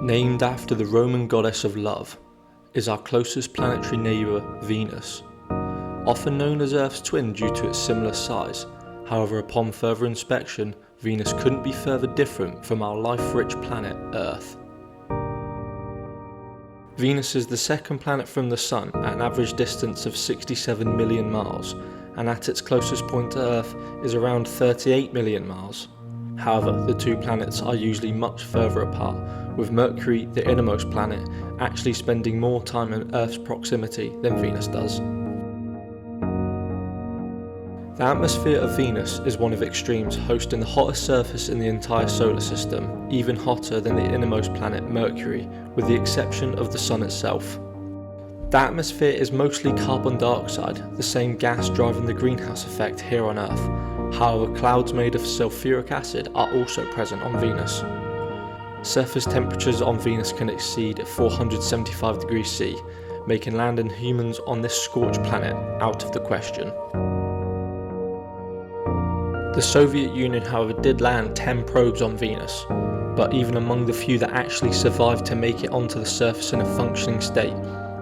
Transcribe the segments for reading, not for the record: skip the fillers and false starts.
Named after the Roman goddess of love, is our closest planetary neighbour Venus. Often known as Earth's twin due to its similar size, however upon further inspection, Venus couldn't be further different from our life-rich planet Earth. Venus is the second planet from the Sun at an average distance of 67 million miles, and at its closest point to Earth is around 38 million miles. However, the two planets are usually much further apart, with Mercury, the innermost planet, actually spending more time in Earth's proximity than Venus does. The atmosphere of Venus is one of extremes, hosting the hottest surface in the entire solar system, even hotter than the innermost planet Mercury, with the exception of the Sun itself. The atmosphere is mostly carbon dioxide, the same gas driving the greenhouse effect here on Earth. However, clouds made of sulfuric acid are also present on Venus. Surface temperatures on Venus can exceed 475 degrees C, making land and humans on this scorched planet out of the question. The Soviet Union, however, did land 10 probes on Venus, but even among the few that actually survived to make it onto the surface in a functioning state,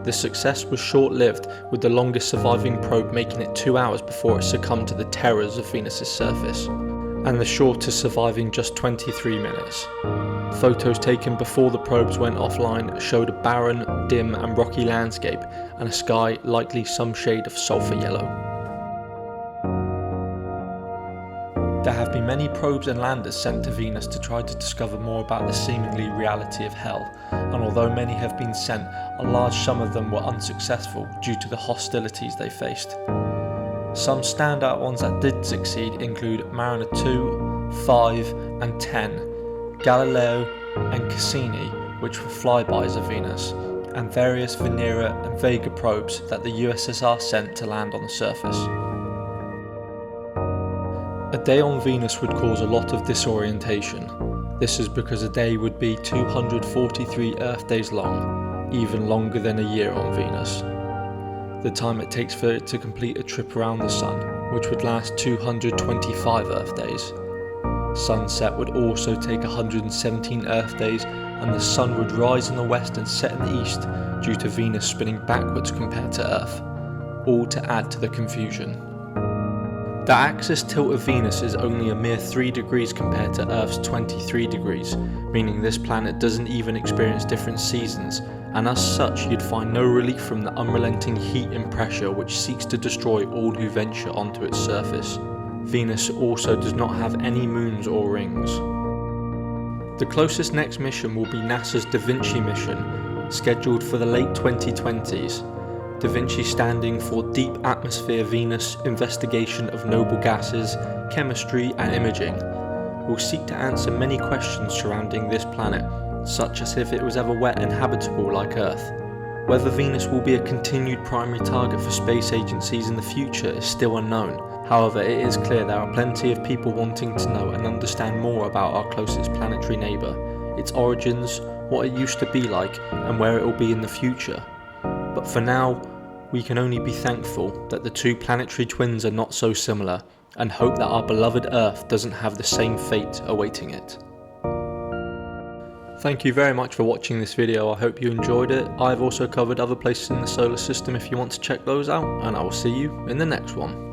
the success was short-lived, with the longest surviving probe making it 2 hours before it succumbed to the terrors of Venus's surface, and the shortest surviving just 23 minutes. Photos taken before the probes went offline showed a barren, dim and rocky landscape, and a sky likely some shade of sulfur yellow. There have been many probes and landers sent to Venus to try to discover more about the seemingly reality of hell, and although many have been sent, a large sum of them were unsuccessful due to the hostilities they faced. Some standout ones that did succeed include Mariner 2, 5 and 10, Galileo and Cassini, which were flybys of Venus, and various Venera and Vega probes that the USSR sent to land on the surface. A day on Venus would cause a lot of disorientation. This is because a day would be 243 Earth days long, even longer than a year on Venus. The time it takes for it to complete a trip around the Sun, which would last 225 Earth days. Sunset would also take 117 Earth days, and the Sun would rise in the west and set in the east due to Venus spinning backwards compared to Earth, all to add to the confusion. The axis tilt of Venus is only a mere 3 degrees compared to Earth's 23 degrees, meaning this planet doesn't even experience different seasons, and as such you'd find no relief from the unrelenting heat and pressure which seeks to destroy all who venture onto its surface. Venus also does not have any moons or rings. The closest next mission will be NASA's Da Vinci mission, scheduled for the late 2020s. Da Vinci standing for Deep Atmosphere Venus Investigation of Noble Gases, Chemistry and Imaging, will seek to answer many questions surrounding this planet, such as if it was ever wet and habitable like Earth. Whether Venus will be a continued primary target for space agencies in the future is still unknown. However, it is clear there are plenty of people wanting to know and understand more about our closest planetary neighbour, its origins, what it used to be like and where it will be in the future. But for now, we can only be thankful that the two planetary twins are not so similar, and hope that our beloved Earth doesn't have the same fate awaiting it. Thank you very much for watching this video. I hope you enjoyed it. I've also covered other places in the solar system if you want to check those out, and I will see you in the next one.